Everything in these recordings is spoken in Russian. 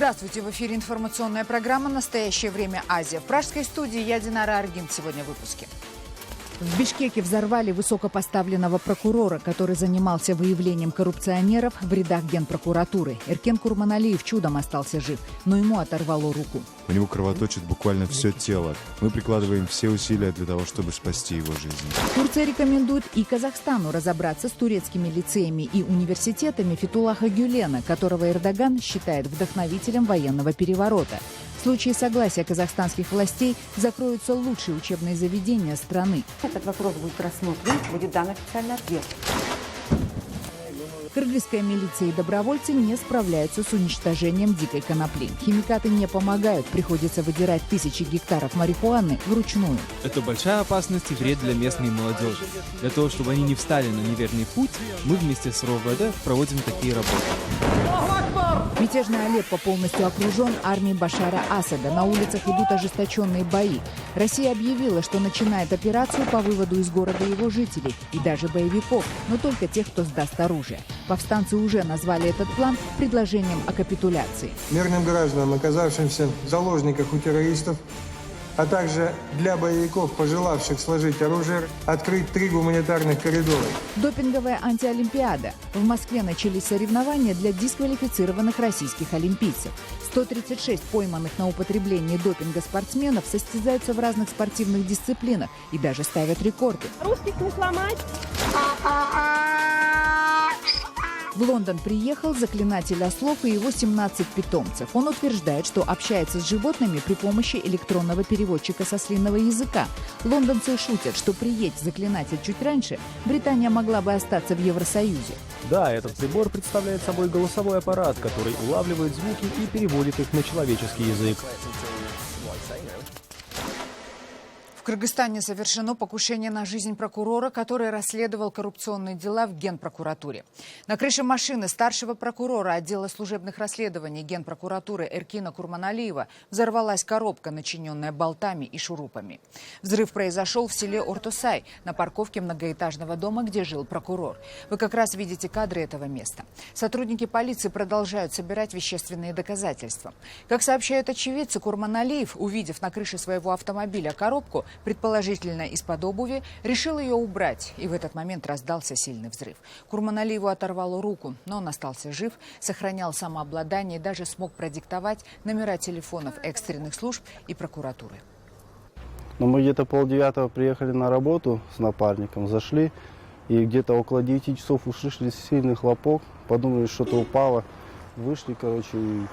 Здравствуйте! В эфире информационная программа «Настоящее время. Азия». В пражской студии я, Динара Аргин. Сегодня в выпуске. В Бишкеке взорвали высокопоставленного прокурора, который занимался выявлением коррупционеров в рядах Генпрокуратуры. Эркен Курманалиев чудом остался жив, но ему оторвало руку. У него кровоточит буквально все тело. Мы прикладываем все усилия для того, чтобы спасти его жизнь. Турция рекомендует и Казахстану разобраться с турецкими лицеями и университетами Фетуллаха Гюлена, которого Эрдоган считает вдохновителем военного переворота. В случае согласия казахстанских властей закроются лучшие учебные заведения страны. Этот вопрос будет рассмотрен, будет дан официальный ответ. Кыргызская милиция и добровольцы не справляются с уничтожением дикой конопли. Химикаты не помогают, приходится выдирать тысячи гектаров марихуаны вручную. Это большая опасность и вред для местной молодежи. Для того, чтобы они не встали на неверный путь, мы вместе с РОВД проводим такие работы. Мятежный Алеппо полностью окружен армией Башара Асада. На улицах идут ожесточенные бои. Россия объявила, что начинает операцию по выводу из города его жителей и даже боевиков, но только тех, кто сдаст оружие. Повстанцы уже назвали этот план предложением о капитуляции. Мирным гражданам, оказавшимся в заложниках у террористов, а также для боевиков, пожелавших сложить оружие, открыть 3 гуманитарных коридора. Допинговая антиолимпиада. В Москве начались соревнования для дисквалифицированных российских олимпийцев. 136 пойманных на употреблении допинга спортсменов состязаются в разных спортивных дисциплинах и даже ставят рекорды. Русских не сломать! В Лондон приехал заклинатель ослов и его 17 питомцев. Он утверждает, что общается с животными при помощи электронного переводчика со слинного языка. Лондонцы шутят, что приедь заклинатель чуть раньше, Британия могла бы остаться в Евросоюзе. Да, этот прибор представляет собой голосовой аппарат, который улавливает звуки и переводит их на человеческий язык. В Кыргызстане совершено покушение на жизнь прокурора, который расследовал коррупционные дела в Генпрокуратуре. На крыше машины старшего прокурора отдела служебных расследований Генпрокуратуры Эркина Курманалиева взорвалась коробка, начиненная болтами и шурупами. Взрыв произошел в селе Ортусай, на парковке многоэтажного дома, где жил прокурор. Вы как раз видите кадры этого места. Сотрудники полиции продолжают собирать вещественные доказательства. Как сообщают очевидцы, Курманалиев, увидев на крыше своего автомобиля коробку, предположительно из-под обуви, решил ее убрать, и в этот момент раздался сильный взрыв. Курманалиеву оторвало руку, но он остался жив, сохранял самообладание и даже смог продиктовать номера телефонов экстренных служб и прокуратуры. Но мы где-то 8:30 приехали на работу с напарником, зашли, и где-то около 9 часов услышали сильный хлопок, подумали, что-то упало, вышли, и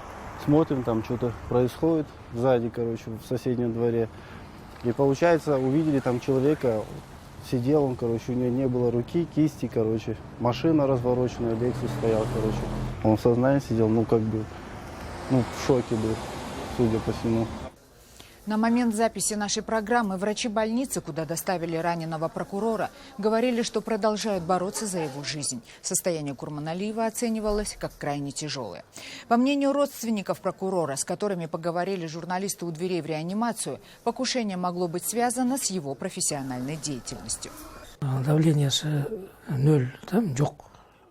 смотрим, там что-то происходит сзади, в соседнем дворе. И получается, увидели там человека, сидел он, у него не было руки, кисти, машина развороченная, Lexus стоял, Он в сознании сидел, в шоке был, судя по всему. На момент записи нашей программы врачи больницы, куда доставили раненого прокурора, говорили, что продолжают бороться за его жизнь. Состояние Курманалиева оценивалось как крайне тяжелое. По мнению родственников прокурора, с которыми поговорили журналисты у дверей в реанимацию, покушение могло быть связано с его профессиональной деятельностью. Давление 0, там джок.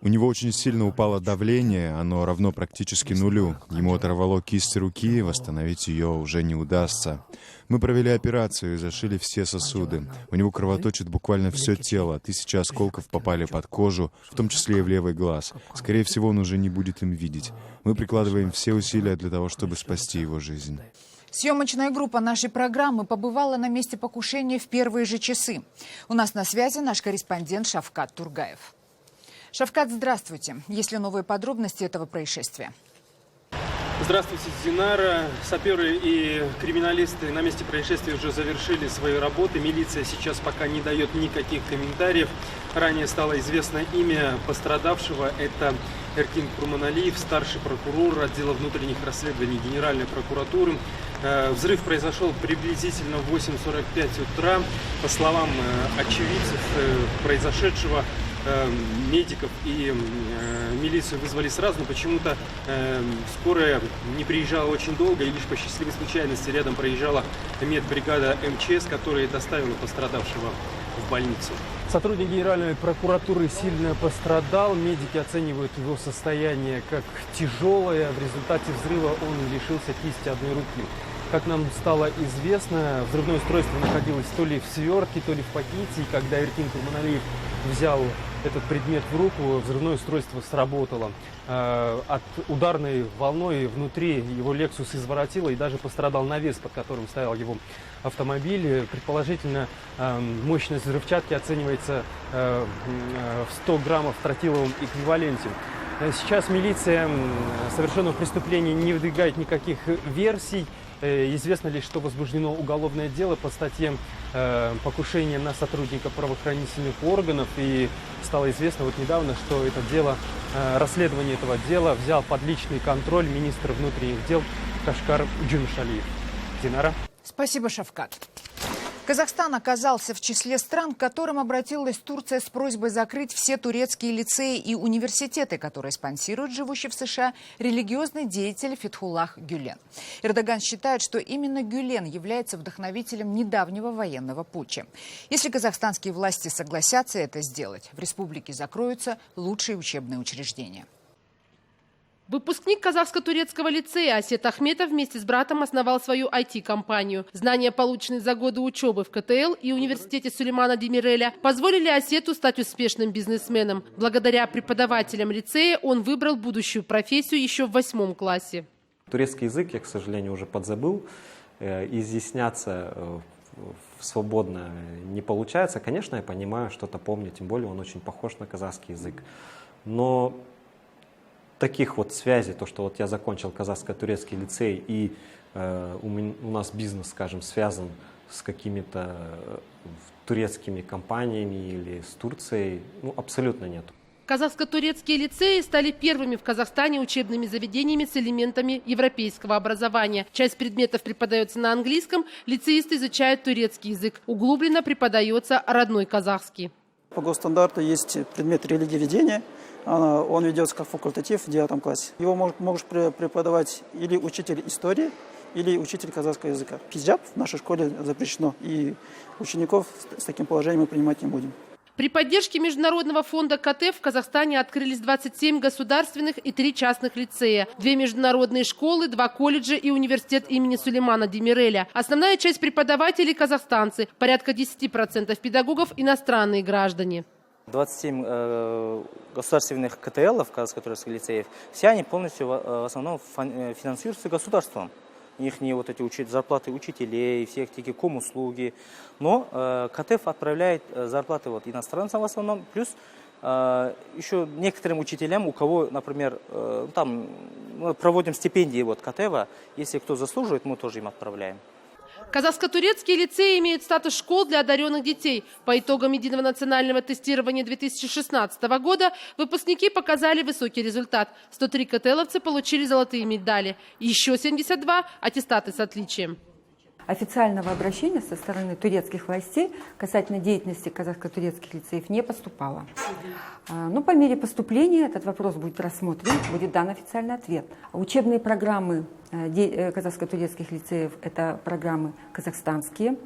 У него очень сильно упало давление, оно равно практически нулю. Ему оторвало кисть руки, восстановить ее уже не удастся. Мы провели операцию и зашили все сосуды. У него кровоточит буквально все тело, 1000 осколков попали под кожу, в том числе и в левый глаз. Скорее всего, он уже не будет им видеть. Мы прикладываем все усилия для того, чтобы спасти его жизнь. Съемочная группа нашей программы побывала на месте покушения в первые же часы. У нас на связи наш корреспондент Шавкат Тургаев. Шавкат, здравствуйте. Есть ли новые подробности этого происшествия? Здравствуйте, Динара. Саперы и криминалисты на месте происшествия уже завершили свои работы. Милиция сейчас пока не дает никаких комментариев. Ранее стало известно имя пострадавшего. Это Эркин Курманалиев, старший прокурор отдела внутренних расследований Генеральной прокуратуры. Взрыв произошел приблизительно в 8:45 утра. По словам очевидцев произошедшего, медиков и милицию вызвали сразу, но почему-то скорая не приезжала очень долго, и лишь по счастливой случайности рядом проезжала медбригада МЧС, которая доставила пострадавшего в больницу. Сотрудник Генеральной прокуратуры сильно пострадал. Медики оценивают его состояние как тяжелое. В результате взрыва он лишился кисти одной руки. Как нам стало известно, взрывное устройство находилось то ли в свертке, то ли в пакете. И когда Эркин Курманалиев взял этот предмет в руку, взрывное устройство сработало. От ударной волной внутри его Lexus изворотило и даже пострадал навес, под которым стоял его автомобиль. Предположительно, мощность взрывчатки оценивается в 100 граммов в тротиловом эквиваленте. Сейчас милиция совершенного преступления не выдвигает никаких версий. Известно лишь, что возбуждено уголовное дело по статье покушения на сотрудника правоохранительных органов. И стало известно вот недавно, что это дело, расследование этого дела взял под личный контроль министр внутренних дел Кашкар Джумшалиев. Динара. Спасибо, Шавкат. Казахстан оказался в числе стран, к которым обратилась Турция с просьбой закрыть все турецкие лицеи и университеты, которые спонсирует живущий в США религиозный деятель Фетхуллах Гюлен. Эрдоган считает, что именно Гюлен является вдохновителем недавнего военного путча. Если казахстанские власти согласятся это сделать, в республике закроются лучшие учебные учреждения. Выпускник казахско-турецкого лицея Асет Ахметов вместе с братом основал свою IT-компанию. Знания, полученные за годы учебы в КТЛ и университете Сулеймана Демиреля, позволили Асету стать успешным бизнесменом. Благодаря преподавателям лицея он выбрал будущую профессию еще в 8 классе. Турецкий язык я, к сожалению, уже подзабыл. Изъясняться свободно не получается. Конечно, я понимаю, что-то помню, тем более он очень похож на казахский язык. Но таких вот связей, то, что вот я закончил казахско-турецкий лицей и у нас бизнес, скажем, связан с какими-то турецкими компаниями или с Турцией, ну, абсолютно нет. Казахско-турецкие лицеи стали первыми в Казахстане учебными заведениями с элементами европейского образования. Часть предметов преподается на английском, лицеисты изучают турецкий язык. Углубленно преподается родной казахский. По госстандарту есть предмет религиоведения. Он ведется как факультатив в 9 классе. Его может преподавать или учитель истории, или учитель казахского языка. Хиджаб в нашей школе запрещено, и учеников с таким положением мы принимать не будем. При поддержке Международного фонда КТ в Казахстане открылись 27 государственных и 3 частных лицея, 2 международные школы, 2 колледжа и университет имени Сулеймана Демиреля. Основная часть преподавателей – казахстанцы, порядка 10% педагогов – иностранные граждане. 27 государственных КТЛов, казахско-турецких лицеев, все они полностью в основном финансируются государством. У них не вот эти зарплаты учителей, всех такие ком-услуги. Но КТФ отправляет зарплаты вот иностранцам в основном, плюс еще некоторым учителям, у кого, например, там мы проводим стипендии вот КТФа, если кто заслуживает, мы тоже им отправляем. Казахско-турецкие лицеи имеют статус школ для одаренных детей. По итогам единого национального тестирования 2016 года выпускники показали высокий результат. 103 КТЛовцы получили золотые медали. Еще 72 – аттестаты с отличием. Официального обращения со стороны турецких властей касательно деятельности казахско-турецких лицеев не поступало. Но по мере поступления этот вопрос будет рассмотрен, будет дан официальный ответ. Учебные программы казахско-турецких лицеев – это программы казахстанские.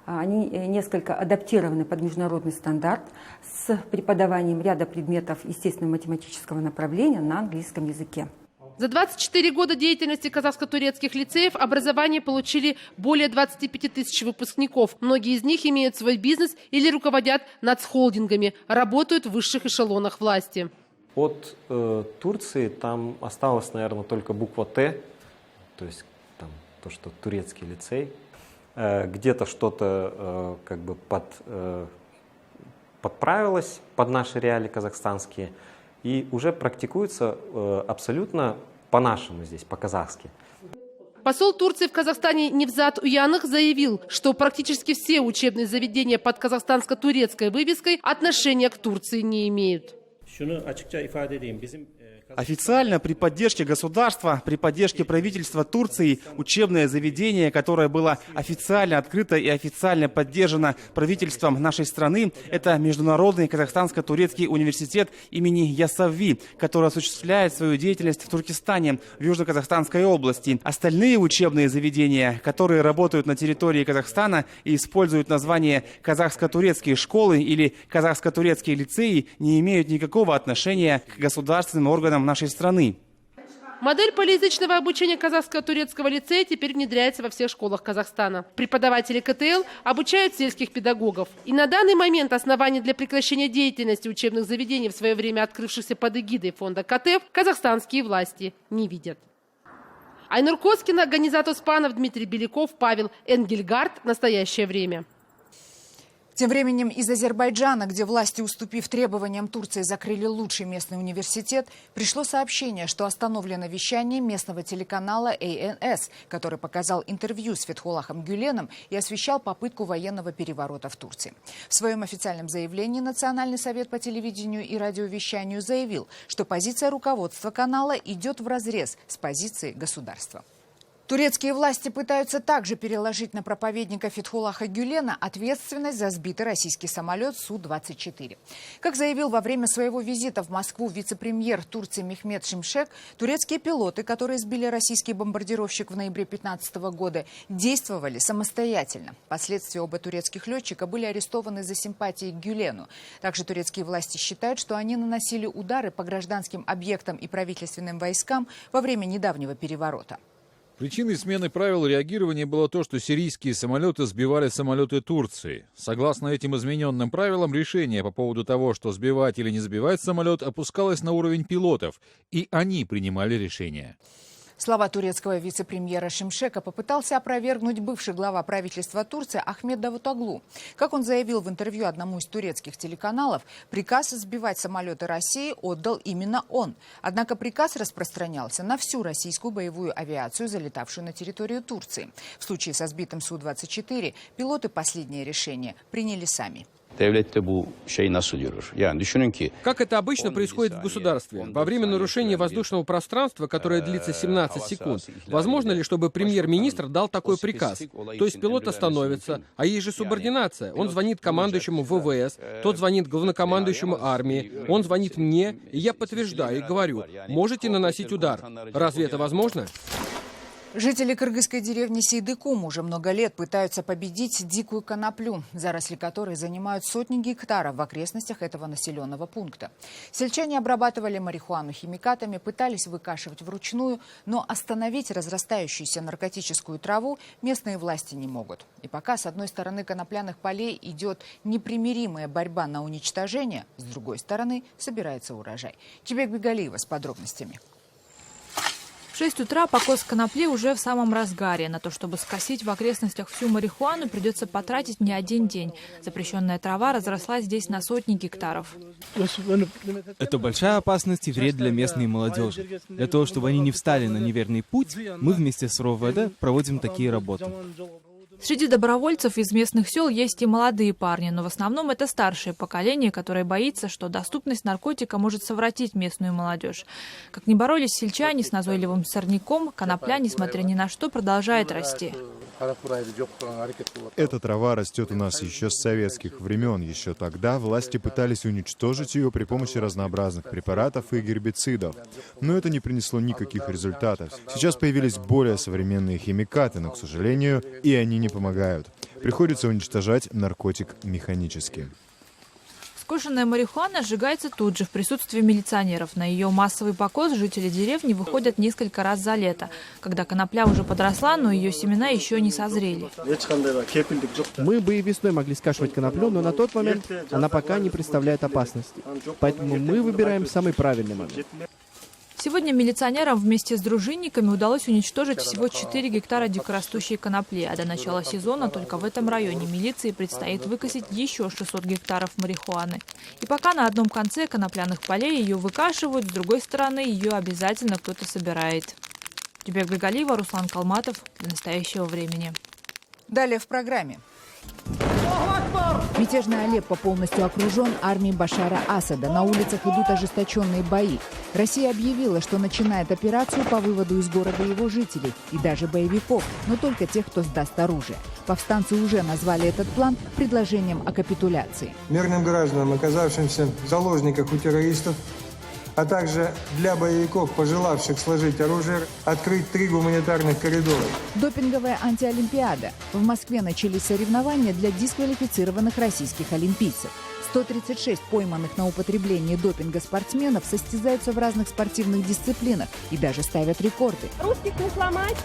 Они несколько адаптированы под международный стандарт с преподаванием ряда предметов естественно-математического направления на английском языке. За 24 года деятельности казахско-турецких лицеев образование получили более 25 тысяч выпускников. Многие из них имеют свой бизнес или руководят нацхолдингами, работают в высших эшелонах власти. От Турции там осталась, наверное, только буква «Т», то есть там, то, что турецкий лицей. Где-то что-то как бы подправилось под наши реалии казахстанские. И уже практикуется абсолютно по-нашему здесь, по-казахски. Посол Турции в Казахстане Невзат Уяных заявил, что практически все учебные заведения под казахстанско-турецкой вывеской отношения к Турции не имеют. Официально при поддержке государства, при поддержке правительства Турции учебное заведение, которое было официально открыто и официально поддержано правительством нашей страны, это Международный казахстанско-турецкий университет имени Ясави, который осуществляет свою деятельность в Туркестане, в Южно-Казахстанской области. Остальные учебные заведения, которые работают на территории Казахстана и используют название казахско-турецкие школы или казахско-турецкие лицеи, не имеют никакого отношения к государственным органам нашей страны. Модель полиязычного обучения казахско-турецкого лицея теперь внедряется во всех школах Казахстана. Преподаватели КТЛ обучают сельских педагогов. И на данный момент оснований для прекращения деятельности учебных заведений, в свое время открывшихся под эгидой фонда КТЭФ, казахстанские власти не видят. Айнур Коскина, организатор СПАНов Дмитрий Беляков, Павел Энгельгард. Настоящее время. Тем временем из Азербайджана, где власти, уступив требованиям Турции, закрыли лучший местный университет, пришло сообщение, что остановлено вещание местного телеканала АНС, который показал интервью с Фетхуллахом Гюленом и освещал попытку военного переворота в Турции. В своем официальном заявлении Национальный совет по телевидению и радиовещанию заявил, что позиция руководства канала идет вразрез с позицией государства. Турецкие власти пытаются также переложить на проповедника Фетхуллаха Гюлена ответственность за сбитый российский самолет Су-24. Как заявил во время своего визита в Москву вице-премьер Турции Мехмет Шимшек, турецкие пилоты, которые сбили российский бомбардировщик в ноябре 2015 года, действовали самостоятельно. Впоследствии оба турецких летчика были арестованы за симпатии к Гюлену. Также турецкие власти считают, что они наносили удары по гражданским объектам и правительственным войскам во время недавнего переворота. Причиной смены правил реагирования было то, что сирийские самолеты сбивали самолеты Турции. Согласно этим измененным правилам, решение по поводу того, что сбивать или не сбивать самолет, опускалось на уровень пилотов, и они принимали решение. Слова турецкого вице-премьера Шимшека попытался опровергнуть бывший глава правительства Турции Ахмед Давутоглу. Как он заявил в интервью одному из турецких телеканалов, приказ сбивать самолеты России отдал именно он. Однако приказ распространялся на всю российскую боевую авиацию, залетавшую на территорию Турции. В случае со сбитым Су-24 пилоты последнее решение приняли сами. Как это обычно происходит в государстве? Во время нарушения воздушного пространства, которое длится 17 секунд, возможно ли, чтобы премьер-министр дал такой приказ? То есть пилот остановится, а есть же субординация. Он звонит командующему ВВС, тот звонит главнокомандующему армии, он звонит мне, и я подтверждаю и говорю, можете наносить удар. Разве это возможно? Жители кыргызской деревни Сейдыкум уже много лет пытаются победить дикую коноплю, заросли которой занимают сотни гектаров в окрестностях этого населенного пункта. Сельчане обрабатывали марихуану химикатами, пытались выкашивать вручную, но остановить разрастающуюся наркотическую траву местные власти не могут. И пока с одной стороны конопляных полей идет непримиримая борьба на уничтожение, с другой стороны собирается урожай. Чебек Бегалиева с подробностями. В 6 утра покос конопли уже в самом разгаре. На то, чтобы скосить в окрестностях всю марихуану, придется потратить не один день. Запрещенная трава разрослась здесь на сотни гектаров. Это большая опасность и вред для местной молодежи. Для того, чтобы они не встали на неверный путь, мы вместе с РОВД проводим такие работы. Среди добровольцев из местных сел есть и молодые парни, но в основном это старшее поколение, которое боится, что доступность наркотика может совратить местную молодежь. Как ни боролись сельчане с назойливым сорняком, конопля, несмотря ни на что, продолжает расти. Эта трава растет у нас еще с советских времен. Еще тогда власти пытались уничтожить ее при помощи разнообразных препаратов и гербицидов. Но это не принесло никаких результатов. Сейчас появились более современные химикаты, но, к сожалению, и они не помогают. Приходится уничтожать наркотик механически. Скошенная марихуана сжигается тут же, в присутствии милиционеров. На ее массовый покос жители деревни выходят несколько раз за лето, когда конопля уже подросла, но ее семена еще не созрели. Мы бы и весной могли скашивать коноплю, но на тот момент она пока не представляет опасности. Поэтому мы выбираем самый правильный момент. Сегодня милиционерам вместе с дружинниками удалось уничтожить всего 4 гектара дикорастущей конопли, а до начала сезона только в этом районе милиции предстоит выкосить еще 600 гектаров марихуаны. И пока на одном конце конопляных полей ее выкашивают, с другой стороны ее обязательно кто-то собирает. Чебек Бегалиева, Руслан Калматов. Для настоящего времени. Далее в программе. Мятежный Алеппо полностью окружен армией Башара Асада. На улицах идут ожесточенные бои. Россия объявила, что начинает операцию по выводу из города его жителей и даже боевиков, но только тех, кто сдаст оружие. Повстанцы уже назвали этот план предложением о капитуляции. Мирным гражданам, оказавшимся в заложниках у террористов, а также для боевиков, пожелавших сложить оружие, открыть 3 гуманитарных коридора. Допинговая антиолимпиада. В Москве начались соревнования для дисквалифицированных российских олимпийцев. 136 пойманных на употребление допинга спортсменов состязаются в разных спортивных дисциплинах и даже ставят рекорды. Русских не сломать!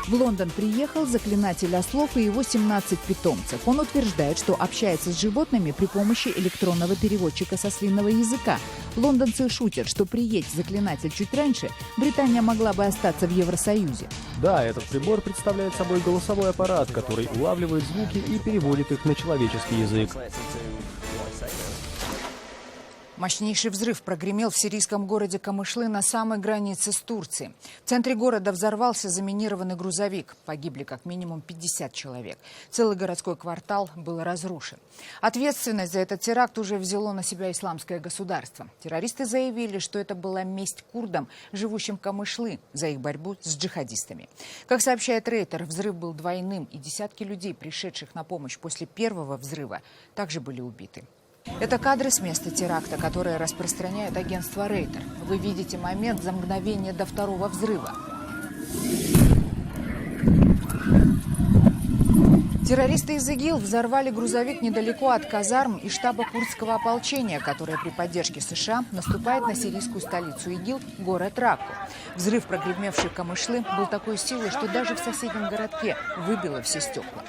В Лондон приехал заклинатель ослов и его 17 питомцев. Он утверждает, что общается с животными при помощи электронного переводчика со ослиного языка. Лондонцы шутят, что приедь заклинатель чуть раньше, Британия могла бы остаться в Евросоюзе. Да, этот прибор представляет собой голосовой аппарат, который улавливает звуки и переводит их на человеческий язык. Мощнейший взрыв прогремел в сирийском городе Камышлы на самой границе с Турцией. В центре города взорвался заминированный грузовик. Погибли как минимум 50 человек. Целый городской квартал был разрушен. Ответственность за этот теракт уже взяло на себя Исламское государство. Террористы заявили, что это была месть курдам, живущим в Камышлы, за их борьбу с джихадистами. Как сообщает Рейтер, взрыв был двойным, и десятки людей, пришедших на помощь после первого взрыва, также были убиты. Это кадры с места теракта, которые распространяет агентство Рейтер. Вы видите момент за мгновение до второго взрыва. Террористы из ИГИЛ взорвали грузовик недалеко от казарм и штаба курдского ополчения, которое при поддержке США наступает на сирийскую столицу ИГИЛ, город Ракку. Взрыв, прогремевший в Камышлы, был такой силой, что даже в соседнем городке выбило все стекла.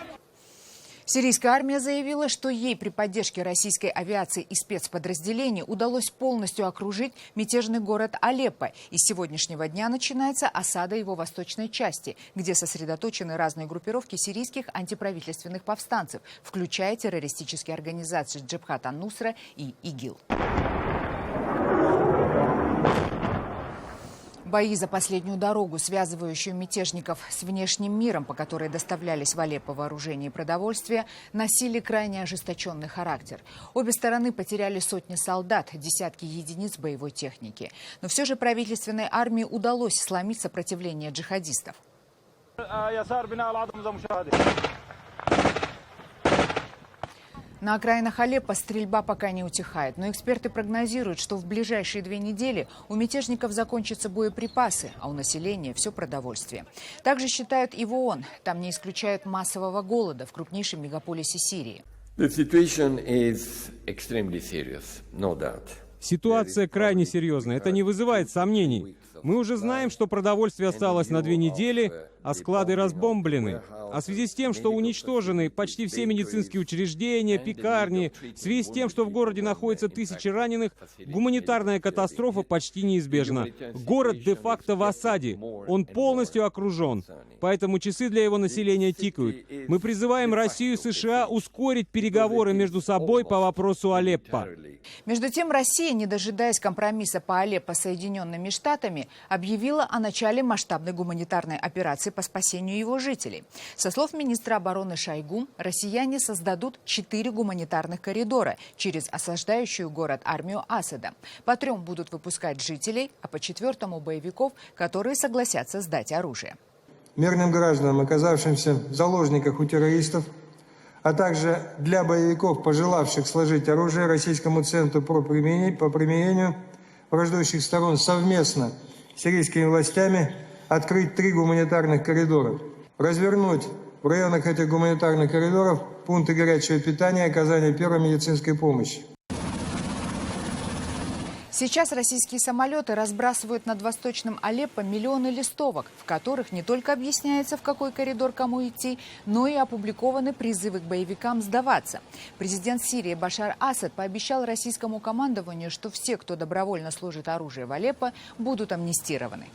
Сирийская армия заявила, что ей при поддержке российской авиации и спецподразделений удалось полностью окружить мятежный город Алеппо. И с сегодняшнего дня начинается осада его восточной части, где сосредоточены разные группировки сирийских антиправительственных повстанцев, включая террористические организации Джабхат ан-Нусра и ИГИЛ. Бои за последнюю дорогу, связывающую мятежников с внешним миром, по которой доставлялись в Алеппо вооружение и продовольствие, носили крайне ожесточенный характер. Обе стороны потеряли сотни солдат, десятки единиц боевой техники. Но все же правительственной армии удалось сломить сопротивление джихадистов. На окраинах Алеппо стрельба пока не утихает, но эксперты прогнозируют, что в ближайшие 2 недели у мятежников закончатся боеприпасы, а у населения все продовольствие. Также считают и в ООН. Там не исключают массового голода в крупнейшем мегаполисе Сирии. Ситуация крайне серьезная, это не вызывает сомнений. Мы уже знаем, что продовольствие осталось на 2 недели, а склады разбомблены. А в связи с тем, что уничтожены почти все медицинские учреждения, пекарни, в связи с тем, что в городе находятся тысячи раненых, гуманитарная катастрофа почти неизбежна. Город де-факто в осаде, он полностью окружен, поэтому часы для его населения тикают. Мы призываем Россию и США ускорить переговоры между собой по вопросу Алеппо. Между тем, Россия, не дожидаясь компромисса по Алеппо с Соединенными Штатами, объявила о начале масштабной гуманитарной операции по спасению его жителей. Со слов министра обороны Шойгу, россияне создадут 4 гуманитарных коридора через осаждающую город армию Асада. По 3 будут выпускать жителей, а по 4 боевиков, которые согласятся сдать оружие. Мирным гражданам, оказавшимся в заложниках у террористов, а также для боевиков, пожелавших сложить оружие, Российскому центру по примирению враждующих сторон совместно с сирийскими властями открыть 3 гуманитарных коридора. Развернуть в районах этих гуманитарных коридоров пункты горячего питания и оказания первой медицинской помощи. Сейчас российские самолеты разбрасывают над восточным Алеппо миллионы листовок, в которых не только объясняется, в какой коридор кому идти, но и опубликованы призывы к боевикам сдаваться. Президент Сирии Башар Асад пообещал российскому командованию, что все, кто добровольно сложит оружие в Алеппо, будут амнистированы.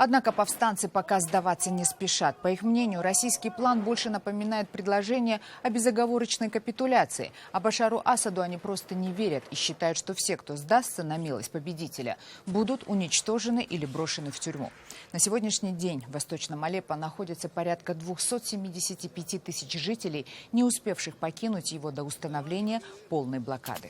Однако повстанцы пока сдаваться не спешат. По их мнению, российский план больше напоминает предложение о безоговорочной капитуляции. А Башару Асаду они просто не верят и считают, что все, кто сдастся на милость победителя, будут уничтожены или брошены в тюрьму. На сегодняшний день в Восточном Алеппо находится порядка 275 тысяч жителей, не успевших покинуть его до установления полной блокады.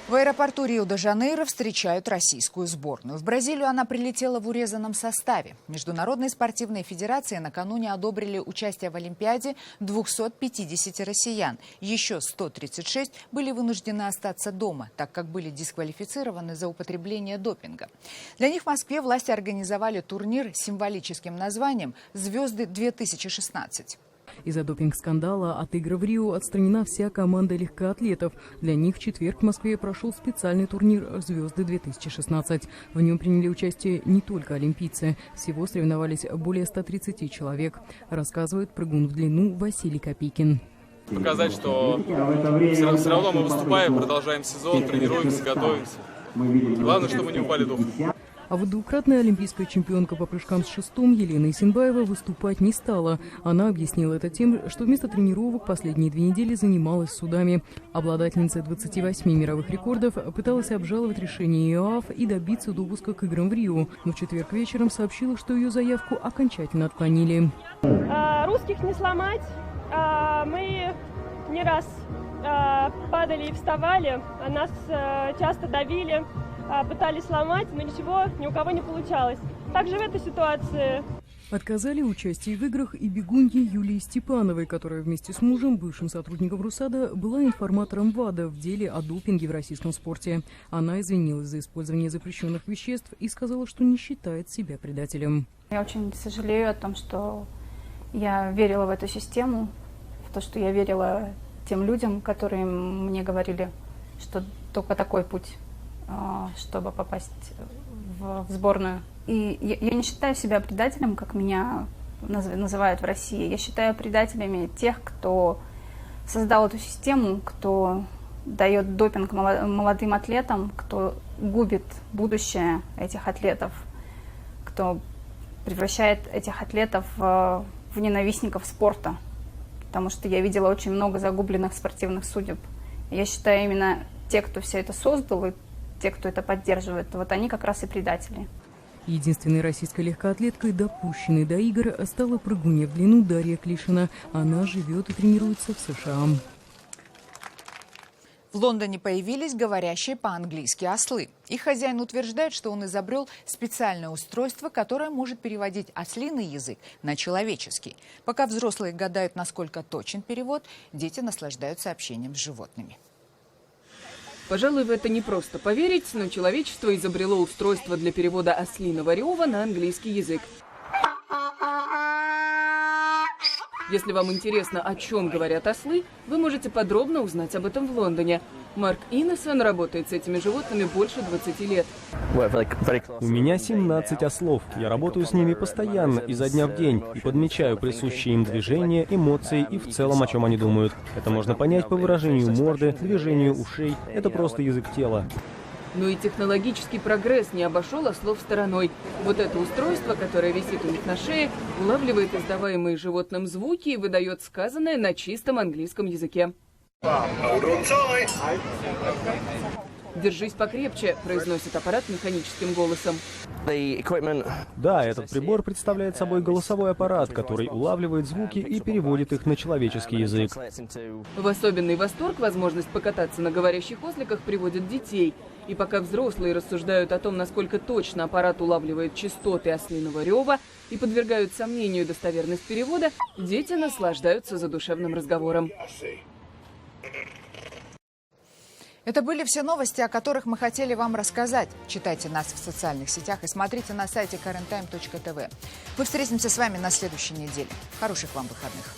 В аэропорту Рио-де-Жанейро встречают российскую сборную. В Бразилию она прилетела в урезанном составе. Международные спортивные федерации накануне одобрили участие в Олимпиаде 250 россиян. Еще 136 были вынуждены остаться дома, так как были дисквалифицированы за употребление допинга. Для них в Москве власти организовали турнир с символическим названием «Звезды-2016». Из-за допинг-скандала от игр в Рио отстранена вся команда легкоатлетов. Для них в четверг в Москве прошел специальный турнир «Звезды-2016». В нем приняли участие не только олимпийцы. Всего соревновались более 130 человек, рассказывает прыгун в длину Василий Копейкин. Показать, что все равно мы выступаем, продолжаем сезон, тренируемся, готовимся. Главное, чтобы мы не упали духом. А вот двукратная олимпийская чемпионка по прыжкам с шестом Елена Исенбаева выступать не стала. Она объяснила это тем, что вместо тренировок последние 2 недели занималась судами. Обладательница 28 мировых рекордов пыталась обжаловать решение ИААФ и добиться допуска к играм в Рио. Но в четверг вечером сообщила, что ее заявку окончательно отклонили. Русских не сломать. Мы не раз падали и вставали, а нас часто давили. Пытались сломать, но ничего ни у кого не получалось. Также в этой ситуации отказали участие в играх и бегунье Юлии Степановой, которая вместе с мужем, бывшим сотрудником РУСАДА, была информатором ВАДА в деле о допинге в российском спорте. Она извинилась за использование запрещенных веществ и сказала, что не считает себя предателем. Я очень сожалею о том, что я верила в эту систему, в то, что я верила тем людям, которые мне говорили, что только такой путь, чтобы попасть в сборную. И я не считаю себя предателем, как меня называют в России. Я считаю предателями тех, кто создал эту систему, кто дает допинг молодым атлетам, кто губит будущее этих атлетов, кто превращает этих атлетов в ненавистников спорта. Потому что я видела очень много загубленных спортивных судеб. Я считаю, именно те, кто все это создал, и те, кто это поддерживает, вот они как раз и предатели. Единственной российской легкоатлеткой, допущенной до игр, стала прыгунья в длину Дарья Клишина. Она живет и тренируется в США. В Лондоне появились говорящие по-английски ослы. Их хозяин утверждает, что он изобрел специальное устройство, которое может переводить ослиный язык на человеческий. Пока взрослые гадают, насколько точен перевод, дети наслаждаются общением с животными. Пожалуй, в это непросто поверить, но человечество изобрело устройство для перевода ослиного рева на английский язык. Если вам интересно, о чем говорят ослы, вы можете подробно узнать об этом в Лондоне. Марк Иннесон работает с этими животными больше 20 лет. У меня 17 ослов. Я работаю с ними постоянно, изо дня в день, и подмечаю присущие им движения, эмоции и в целом, о чем они думают. Это можно понять по выражению морды, движению ушей. Это просто язык тела. Но и технологический прогресс не обошел ослов стороной. Вот это устройство, которое висит у них на шее, улавливает издаваемые животным звуки и выдает сказанное на чистом английском языке. «Держись покрепче», — произносит аппарат механическим голосом. Да, этот прибор представляет собой голосовой аппарат, который улавливает звуки и переводит их на человеческий язык. В особенный восторг возможность покататься на говорящих осликах приводит детей. И пока взрослые рассуждают о том, насколько точно аппарат улавливает частоты ослиного рева и подвергают сомнению достоверность перевода, дети наслаждаются задушевным разговором. Это были все новости, о которых мы хотели вам рассказать. Читайте нас в социальных сетях и смотрите на сайте KarenTime.tv. Мы встретимся с вами на следующей неделе. Хороших вам выходных.